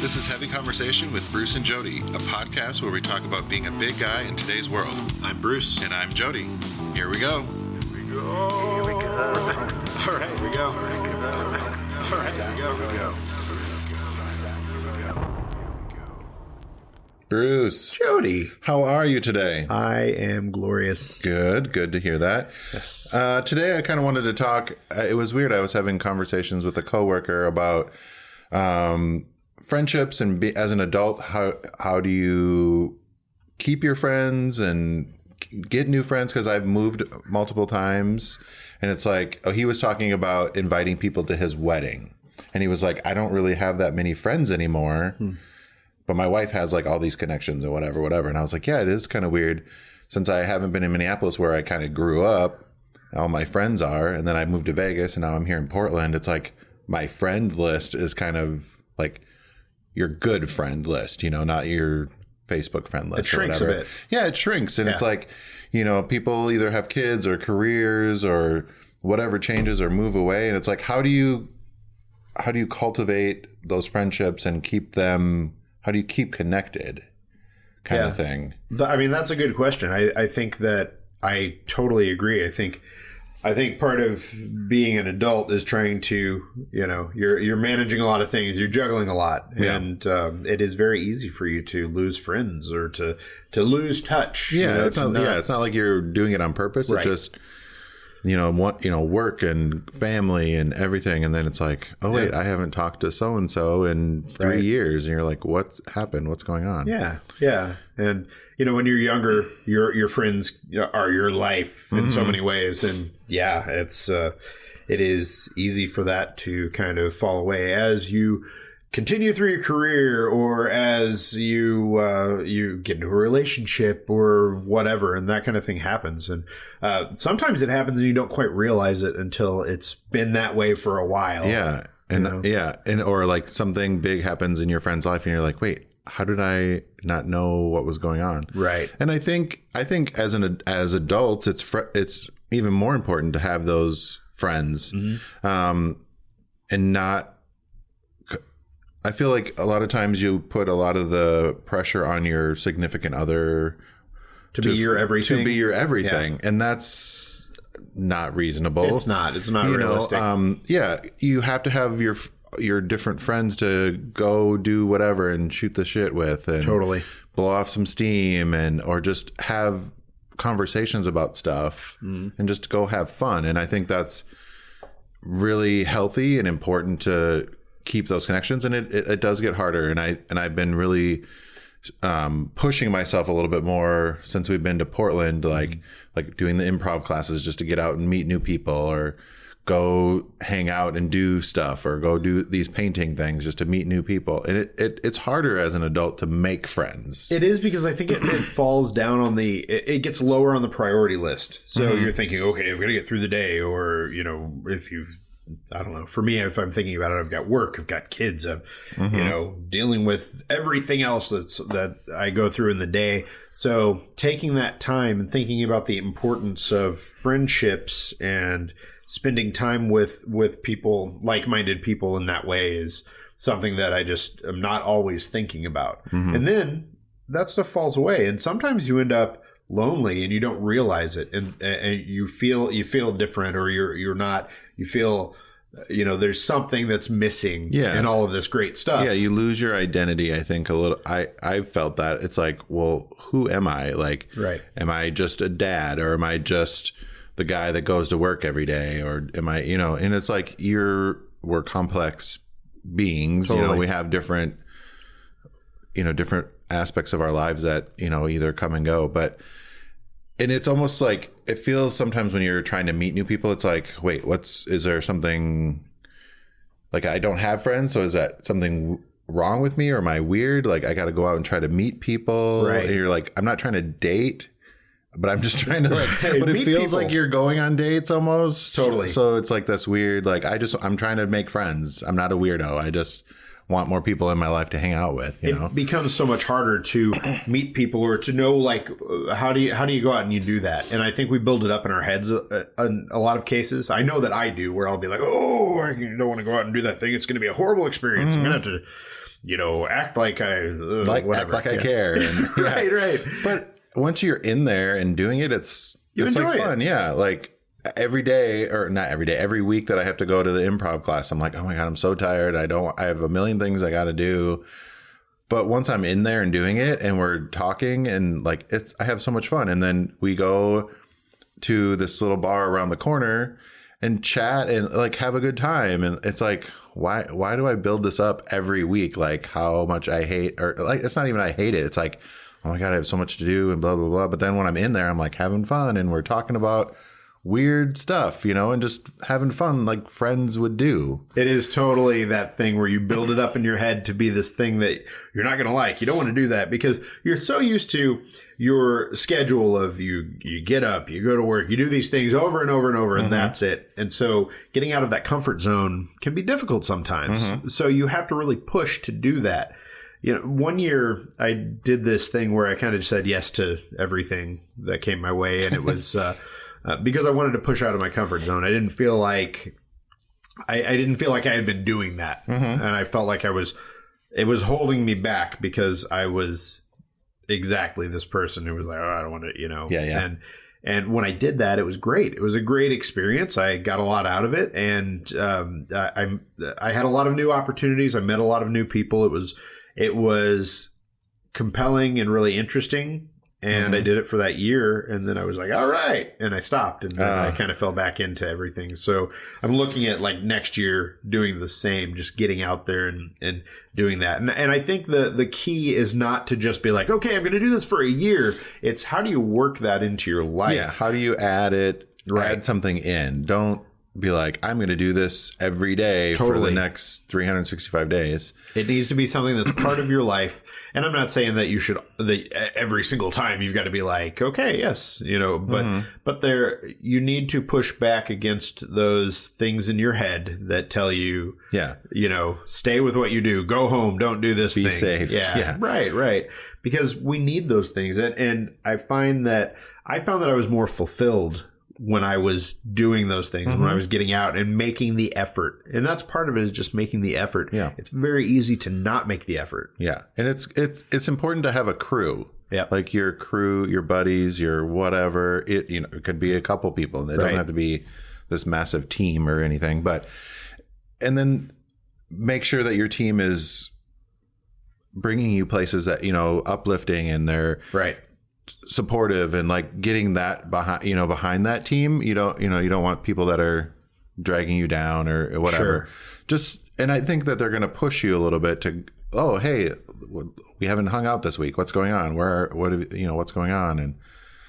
This is Heavy Conversation with Bruce and Jody, a podcast where we talk about being a big guy in today's world. I'm Bruce. And I'm Jody. Here we go. Here we go. All right, here we go. All right, here we go. Here we go. Bruce. Jody. How are you today? I am glorious. Good to hear that. Yes. Today I kind of wanted to talk. It was weird. I was having conversations with a coworker about friendships and as an adult, how do you keep your friends and get new friends? Because I've moved multiple times, and it's like, he was talking about inviting people to his wedding, and he was like, I don't really have that many friends anymore. But my wife has like all these connections and whatever. And I was like, yeah, it is kind of weird since I haven't been in Minneapolis where I kind of grew up. All my friends are. And then I moved to Vegas and now I'm here in Portland. It's like my friend list is kind of like your good friend list, not your Facebook friend list. It shrinks or a whatever. bit. Yeah, it shrinks. And it's like, people either have kids or careers or whatever changes or move away. And it's like, how do you cultivate those friendships and keep them? How do you keep connected kind of thing? That's a good question. I think that I totally agree. I think part of being an adult is trying to, you're managing a lot of things. You're juggling a lot. Yeah. And it is very easy for you to lose friends or to lose touch. Yeah, it's not like you're doing it on purpose. Right. It just, work and family and everything. And then it's like, oh, wait, I haven't talked to so-and-so in 3 years. And you're like, what's happened? What's going on? Yeah. Yeah. And, when you're younger, your friends are your life in so many ways. And it is easy for that to kind of fall away as you continue through your career or as you get into a relationship or whatever, and that kind of thing happens. And sometimes it happens and you don't quite realize it until it's been that way for a while. Yeah. And or like something big happens in your friend's life and you're like, wait, how did I not know what was going on? Right. And I think as adults, it's even more important to have those friends, and not. I feel like a lot of times you put a lot of the pressure on your significant other to be your everything. To be your everything. Yeah. And that's not reasonable. It's not realistic. You have to have your different friends to go do whatever and shoot the shit with and totally blow off some steam or just have conversations about stuff and just go have fun. And I think that's really healthy and important to keep those connections, and it does get harder. And I've been really pushing myself a little bit more since we've been to Portland, like doing the improv classes just to get out and meet new people, or go hang out and do stuff, or go do these painting things just to meet new people. And it's harder as an adult to make friends. It is, because I think it falls down on it gets lower on the priority list. So you're thinking, okay, I've got to get through the day, or if you've, I don't know. For me, if I'm thinking about it, I've got work, I've got kids, I'm, dealing with everything else that I go through in the day. So taking that time and thinking about the importance of friendships and spending time with people, like-minded people in that way, is something that I just am not always thinking about. And then that stuff falls away. And sometimes you end up lonely and you don't realize it, and you feel different, or you feel there's something that's missing in all of this great stuff. You lose your identity, I think, a little. I felt that. It's like, well, who am I? Like, right. Am I just a dad, or am I just the guy that goes to work every day, or am I, and it's like we're complex beings. Totally. We have different aspects of our lives that either come and go, and it's almost like, it feels sometimes when you're trying to meet new people, it's like, wait, is there something, like, I don't have friends, so is that something wrong with me, or am I weird? Like, I got to go out and try to meet people, right? And you're like, I'm not trying to date, but I'm just trying to but it feels people. like you're going on dates almost. Totally. So it's like this weird, like, I'm trying to make friends. I'm not a weirdo. I just want more people in my life to hang out with. It becomes so much harder to meet people, or to know, like, how do you go out and you do that? And I think we build it up in our heads in a lot of cases. I know that I do, where I'll be like, oh, I don't want to go out and do that thing. It's going to be a horrible experience. I'm going to have to act like I whatever. Act like I care. And, Right. But once you're in there and doing it, it's like fun. Yeah. Like every day, or not every day, every week that I have to go to the improv class, I'm like, oh my God, I'm so tired. I have a million things I got to do. But once I'm in there and doing it and we're talking and like I have so much fun. And then we go to this little bar around the corner and chat and like have a good time. And it's like, why do I build this up every week? Like how much I hate, or like, it's not even I hate it. It's like, oh my God, I have so much to do and blah, blah, blah. But then when I'm in there, I'm like having fun and we're talking about weird stuff, and just having fun like friends would do. It is totally that thing where you build it up in your head to be this thing that you're not going to like. You don't want to do that because you're so used to your schedule of you get up, you go to work, you do these things over and over and over, and that's it. And so getting out of that comfort zone can be difficult sometimes. So you have to really push to do that. One year I did this thing where I kind of said yes to everything that came my way, and it was because I wanted to push out of my comfort zone. I didn't feel like I had been doing that, and I felt like it was holding me back because I was exactly this person who was like, oh, I don't want to, Yeah. And when I did that, it was great. It was a great experience. I got a lot out of it, and I had a lot of new opportunities. I met a lot of new people. It was compelling and really interesting. And I did it for that year, and then I was like, all right. And I stopped, and then I kind of fell back into everything. So I'm looking at like next year doing the same, just getting out there and doing that. And I think the key is not to just be like, okay, I'm going to do this for a year. It's how do you work that into your life? Yeah. How do you add something in? Don't be like, I'm going to do this every day for the next 365 days. It needs to be something that's part of your life. And I'm not saying that you should, every single time you've got to be like, okay, yes, but you need to push back against those things in your head that tell you, stay with what you do, go home, don't do this thing. Be safe. Yeah. Right. Because we need those things. And I found that I was more fulfilled when I was doing those things, when I was getting out and making the effort. And that's part of it, is just making the effort. Yeah. It's very easy to not make the effort. Yeah. And it's important to have a crew. Yeah. Like your crew, your buddies, your whatever. It could be a couple people. It doesn't have to be this massive team or anything. And then make sure that your team is bringing you places that, uplifting, and they're supportive, and like getting that behind that team. You don't want people that are dragging you down or whatever. Sure. And I think that they're going to push you a little bit to, oh, hey, we haven't hung out this week. What's going on? What's going on?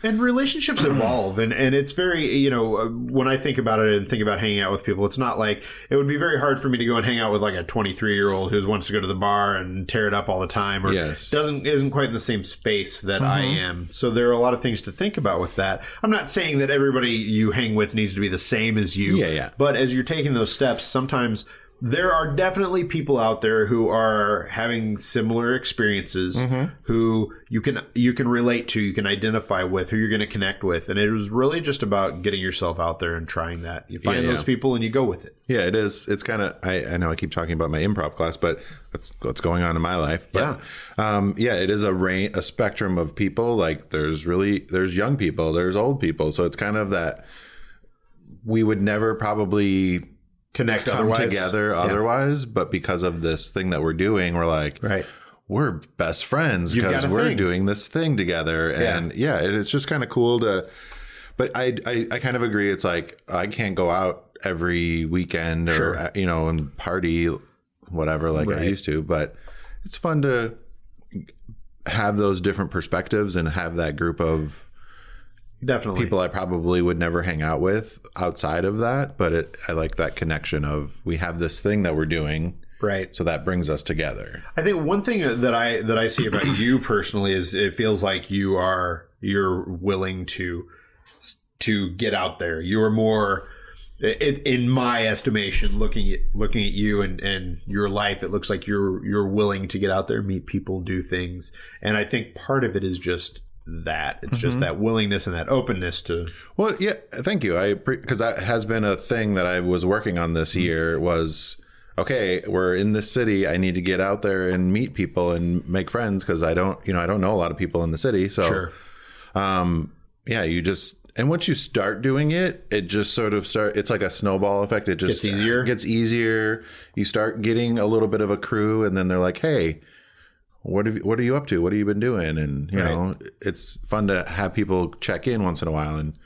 And relationships evolve, and it's very, when I think about it and think about hanging out with people, it's not like, it would be very hard for me to go and hang out with like a 23-year-old who wants to go to the bar and tear it up all the time, or isn't quite in the same space that I am. So there are a lot of things to think about with that. I'm not saying that everybody you hang with needs to be the same as you. Yeah. But as you're taking those steps, sometimes there are definitely people out there who are having similar experiences, who you can relate to, you can identify with, who you're going to connect with. And it was really just about getting yourself out there and trying that. You find those people and you go with it. Yeah, it is. It's kind of, I know I keep talking about my improv class, but that's what's going on in my life. But it is a spectrum of people. Like there's young people, there's old people. So it's kind of that we would never probably come together otherwise, but because of this thing that we're doing, we're like, we're best friends because we're doing this thing together. And it's just kind of cool but I kind of agree. It's like, I can't go out every weekend or, and party, whatever, like I used to, but it's fun to have those different perspectives and have that group of people I probably would never hang out with outside of that, but I like that connection of, we have this thing that we're doing, so that brings us together. I think one thing that I see about you personally is it feels like you're willing to get out there. You're more, in my estimation, looking at you and your life, it looks like you're willing to get out there, meet people, do things, and I think part of it is just that it's just that willingness and that openness to. Well, yeah, thank you. Because that has been a thing that I was working on this year, was okay, we're in this city. I need to get out there and meet people and make friends because I don't know a lot of people in the city. So, Sure. Yeah, and once you start doing it, it just sort of it's like a snowball effect. It just gets easier. You start getting a little bit of a crew, and then they're like, hey, what are you up to? What have you been doing? And, you know, it's fun to have people check in once in a while. And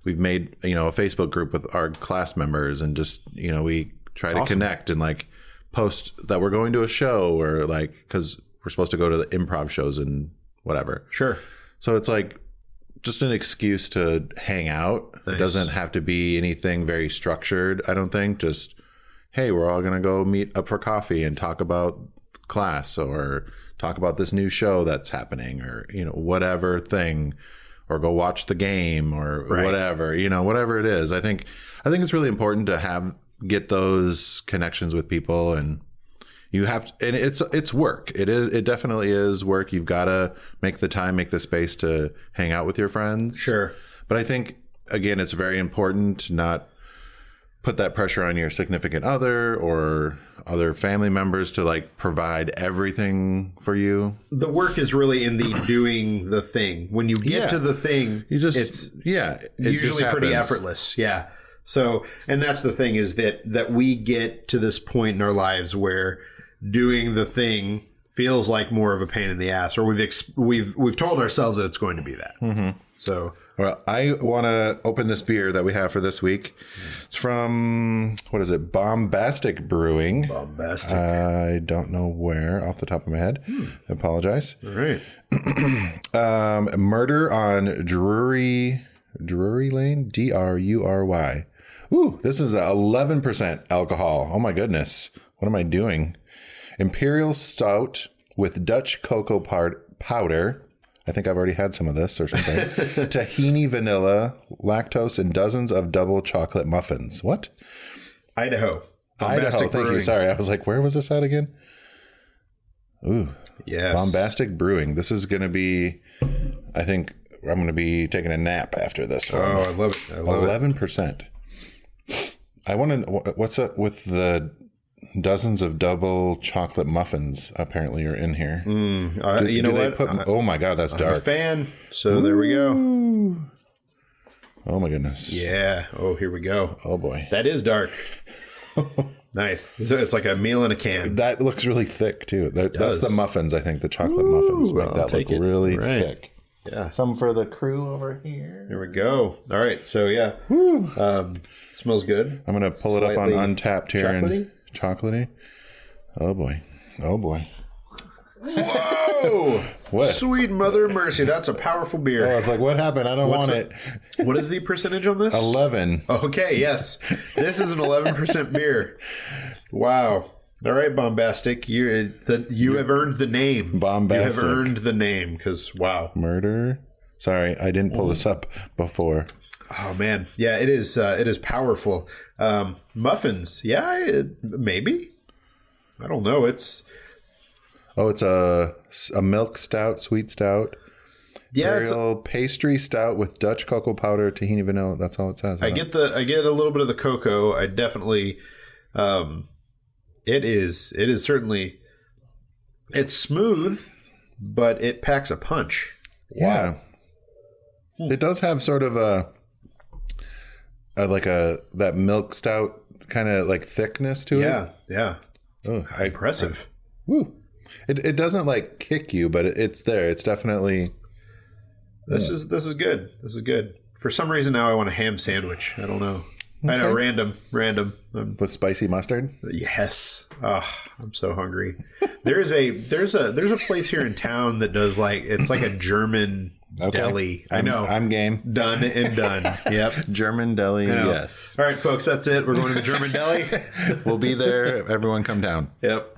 we've made, a Facebook group with our class members, and just, we try to connect and like post that we're going to a show, or like, because we're supposed to go to the improv shows and whatever. Sure. So it's like just an excuse to hang out. Nice. It doesn't have to be anything very structured, I don't think. Just, hey, we're all going to go meet up for coffee and talk about class, or talk about this new show that's happening, or, whatever thing, or go watch the game, or whatever, whatever it is. I think it's really important to get those connections with people, and you have to, and it's work. It definitely is work. You've got to make the time, make the space to hang out with your friends. Sure. But I think, again, it's very important to not put that pressure on your significant other or other family members to like provide everything for you. The work is really in the doing the thing. When you get to the thing, it's usually pretty effortless. Yeah. So, and that's the thing, is that we get to this point in our lives where doing the thing feels like more of a pain in the ass, or we've told ourselves that it's going to be that. Mm-hmm. So, well, I want to open this beer that we have for this week. It's from, what is it? Bombastic Brewing. Bombastic. I don't know where off the top of my head. I apologize. All right. Murder on Drury Lane. Drury. Ooh, this is 11% alcohol. Oh my goodness. What am I doing? Imperial Stout with Dutch cocoa powder. I think I've already had some of this or something. Tahini vanilla, lactose, and dozens of double chocolate muffins. What? Idaho. Thank you. Sorry. I was like, where was this at again? Ooh. Yes. Bombastic Brewing. This is going to be, I think I'm going to be taking a nap after this one. Oh, I love it. 11%. I want to, what's up with the dozens of double chocolate muffins apparently are in here. You know what? Oh my God, that's dark. I'm a fan. So there we go. Oh my goodness. Yeah. Oh, here we go. Oh boy. That is dark. Nice. It's like a meal in a can. That looks really thick too. That's the muffins, I think. The chocolate muffins make that look really thick. Yeah. Some for the crew over here. There we go. All right. So yeah. Smells good. I'm going to pull it up on Untapped here. Chocolatey? Chocolatey. Oh boy. Oh boy. Whoa! What? Sweet mother of mercy. That's a powerful beer. Oh, I was like, what happened? I don't want it. What is the percentage on this? 11. Okay, yes. This is an 11% beer. Wow. All right, Bombastic. You have earned the name. Bombastic. You have earned the name, because, wow. Murder. Sorry, I didn't pull this up before. Oh, man. Yeah, it is powerful. Muffins. Yeah, maybe. I don't know. It's a milk stout, sweet stout. Yeah, Imperial pastry stout with Dutch cocoa powder, tahini vanilla. That's all it says. I get a little bit of the cocoa. I definitely. It is certainly. It's smooth, but it packs a punch. Wow. Yeah. It does have sort of that milk stout kind of like thickness to it. Yeah. Yeah. Oh, impressive. Woo. It doesn't like kick you, but it's there. It's definitely. This is good. This is good. For some reason now I want a ham sandwich. I don't know. Okay. I know, random. With spicy mustard? Yes. Oh, I'm so hungry. There's a place here in town that does it's like a German deli. I know. I'm game. Done and done. Yep. German deli, yes. All right, folks, that's it. We're going to the German deli. We'll be there. Everyone come down. Yep.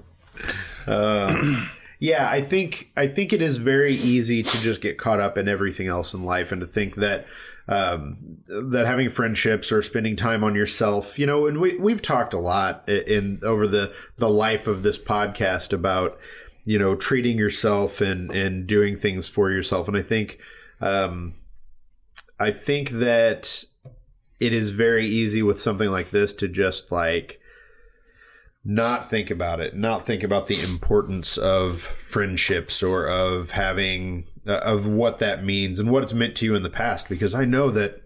Yeah, I think it is very easy to just get caught up in everything else in life, and to think that that having friendships or spending time on yourself, and we've talked a lot over the life of this podcast about, treating yourself and doing things for yourself. And I think that it is very easy with something like this to just not think about it, not think about the importance of friendships or of having of what that means and what it's meant to you in the past. Because I know that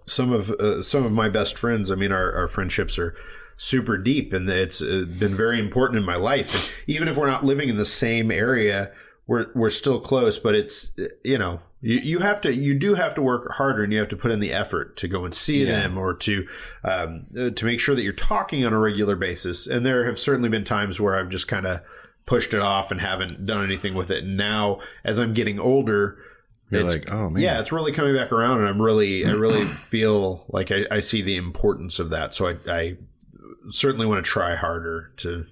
some of my best friends, I mean, our friendships are super deep, and it's been very important in my life. And even if we're not living in the same area, we're still close. But it's, you know, you do have to work harder, and you have to put in the effort to go and see them, or to make sure that you're talking on a regular basis. And there have certainly been times where I've just kind of pushed it off and haven't done anything with it. And now, as I'm getting older, You're like, oh man, yeah, it's really coming back around, and I really feel like I see the importance of that. So I certainly want to try harder to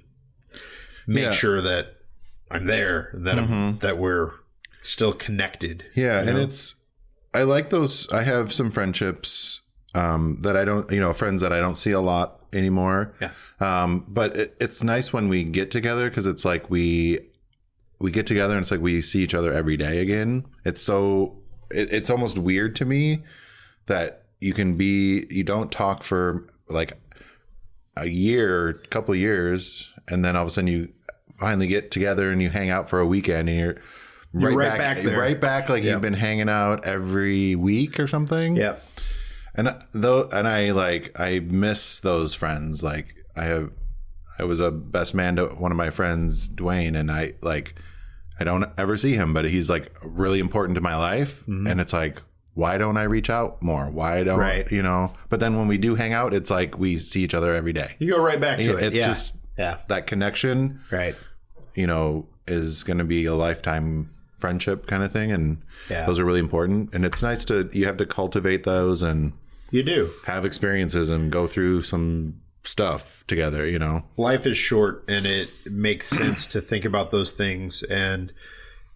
make sure that I'm there, and that that we're still connected. Yeah, and I like those. I have some friendships that I don't, friends that I don't see a lot anymore. Yeah. But it's nice when we get together, because it's like we get together and it's like we see each other every day again. It's almost weird to me that you don't talk for like a year, couple of years, and then all of a sudden you finally get together and you hang out for a weekend, and you're right back there. Right back like you've been hanging out every week or something. Yeah. And I miss those friends. Like I was a best man to one of my friends, Dwayne, and I don't ever see him, but he's like really important to my life. Mm-hmm. And it's like, why don't I reach out more? Why don't, but then when we do hang out, it's like we see each other every day. You go right back to it. It's just that connection, right? Is going to be a lifetime friendship kind of thing. And those are really important. And it's nice you have to cultivate those, and you do have experiences and go through some stuff together. Life is short, and it makes sense to think about those things and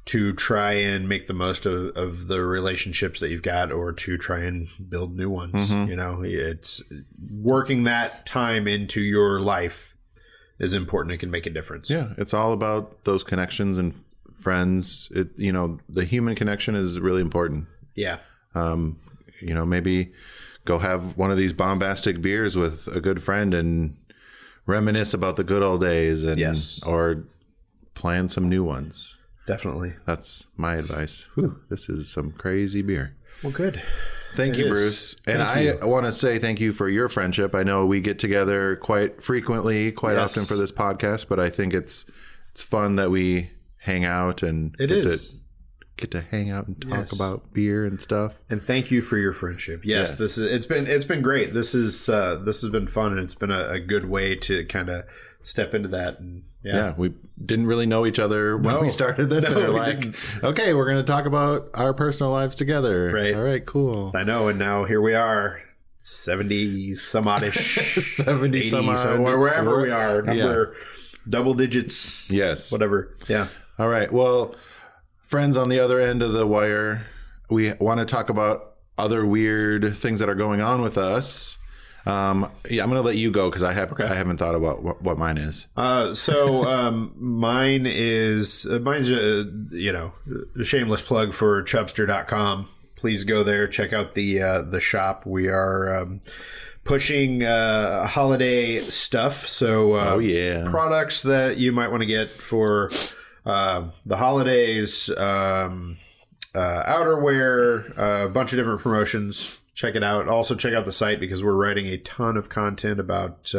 to try and make the most of the relationships that you've got, or to try and build new ones. Mm-hmm. It's working that time into your life is important. It can make a difference. Yeah. It's all about those connections and friends. The human connection is really important. Yeah. Maybe go have one of these bombastic beers with a good friend and reminisce about the good old days, or plan some new ones. Definitely. That's my advice. Whew, this is some crazy beer. Well, good. Thank you, Bruce. And I want to say thank you for your friendship. I know we get together quite frequently, quite often for this podcast, but I think it's fun that we hang out and get to hang out and talk about beer and stuff. And thank you for your friendship. Yes. It's been great. This has been fun, and it's been a good way to kind of step into that. And we didn't really know each other when we started this, and we're like, okay, we're going to talk about our personal lives together. Right. All right, cool. I know. And now here we are, 70 some odd-ish, 70 some odd, or wherever we are, number double digits. Yes. Whatever. Yeah. All right. Well, friends on the other end of the wire, we want to talk about other weird things that are going on with us. I'm going to let you go, because I haven't thought about what mine is. Mine's a shameless plug for Chubster.com. Please go there, check out the shop. We are pushing holiday stuff. So products that you might want to get for the holidays, outerwear, a bunch of different promotions. Check it out. Also check out the site, because we're writing a ton of content about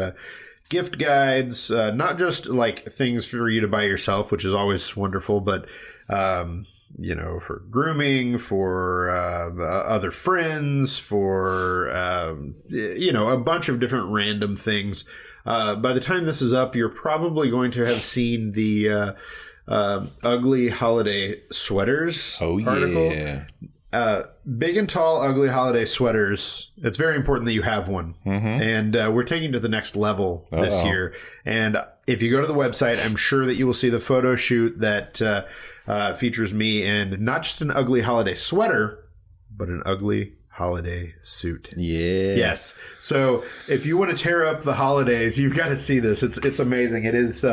gift guides, not just like things for you to buy yourself, which is always wonderful, but for grooming, for other friends, for a bunch of different random things. By the time this is up, you're probably going to have seen the ugly holiday sweaters article. Yeah. Big and tall, ugly holiday sweaters. It's very important that you have one. Mm-hmm. And we're taking it to the next level this year. And if you go to the website, I'm sure that you will see the photo shoot that features me in not just an ugly holiday sweater, but an ugly holiday suit. Yeah. Yes. So if you want to tear up the holidays, you've got to see this. It's amazing. It is.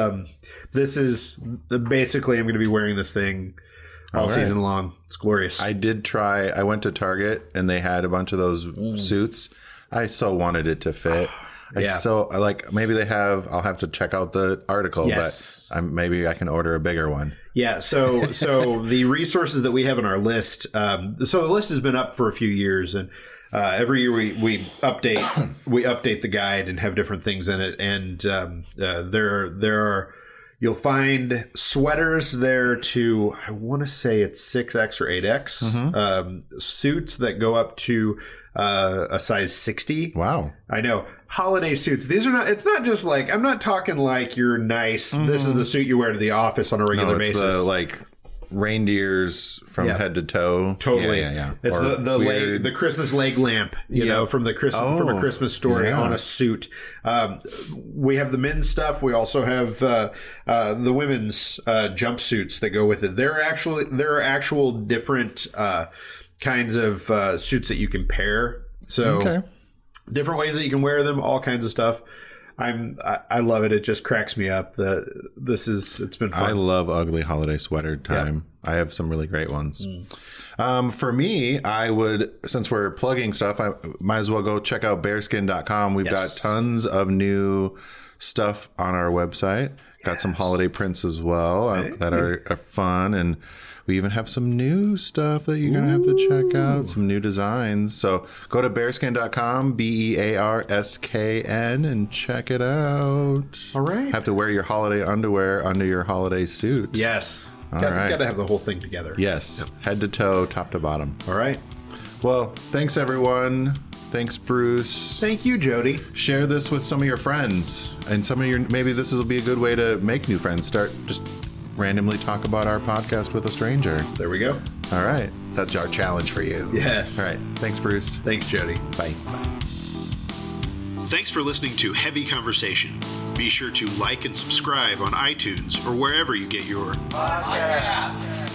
This is basically, I'm going to be wearing this thing all season long. It's glorious. I went to Target, and they had a bunch of those suits. I so wanted it to fit. Maybe they have. I'll have to check out the article, Yes. but maybe I can order a bigger one. Yeah, so the resources that we have on our list. So the list has been up for a few years, and every year we update the guide and have different things in it. And there are you'll find sweaters there to, I want to say it's 6X or 8X, suits that go up to a size 60. Wow. I know. Holiday suits. These are not, it's not just like, I'm not talking like you're nice. This is the suit you wear to the office on a regular basis. The, reindeers from head to toe. Totally. Yeah. It's the Christmas leg lamp, you know, from the from a Christmas story on a suit. We have the men's stuff. We also have the women's jumpsuits that go with it. There are actual different kinds of suits that you can pair. So different ways that you can wear them, all kinds of stuff. I love it. It just cracks me up. It's been fun. I love ugly holiday sweater time. Yeah. I have some really great ones. For me, I would, since we're plugging stuff, I might as well go check out bearskin.com. We've got tons of new stuff on our website. Got some holiday prints as well that are fun, and we even have some new stuff that you're going to have to check out, some new designs. So go to bearskin.com, BEARSKN, and check it out. All right. Have to wear your holiday underwear under your holiday suit. Yes. All right. Got to have the whole thing together. Yes. Yep. Head to toe, top to bottom. All right. Well, thanks, everyone. Thanks, Bruce. Thank you, Jody. Share this with some of your friends, and maybe this will be a good way to make new friends. Start just randomly talk about our podcast with a stranger. There we go. All right. That's our challenge for you. Yes. All right. Thanks, Bruce. Thanks, Jody. Bye. Thanks for listening to Heavy Conversation. Be sure to like and subscribe on iTunes or wherever you get your podcasts.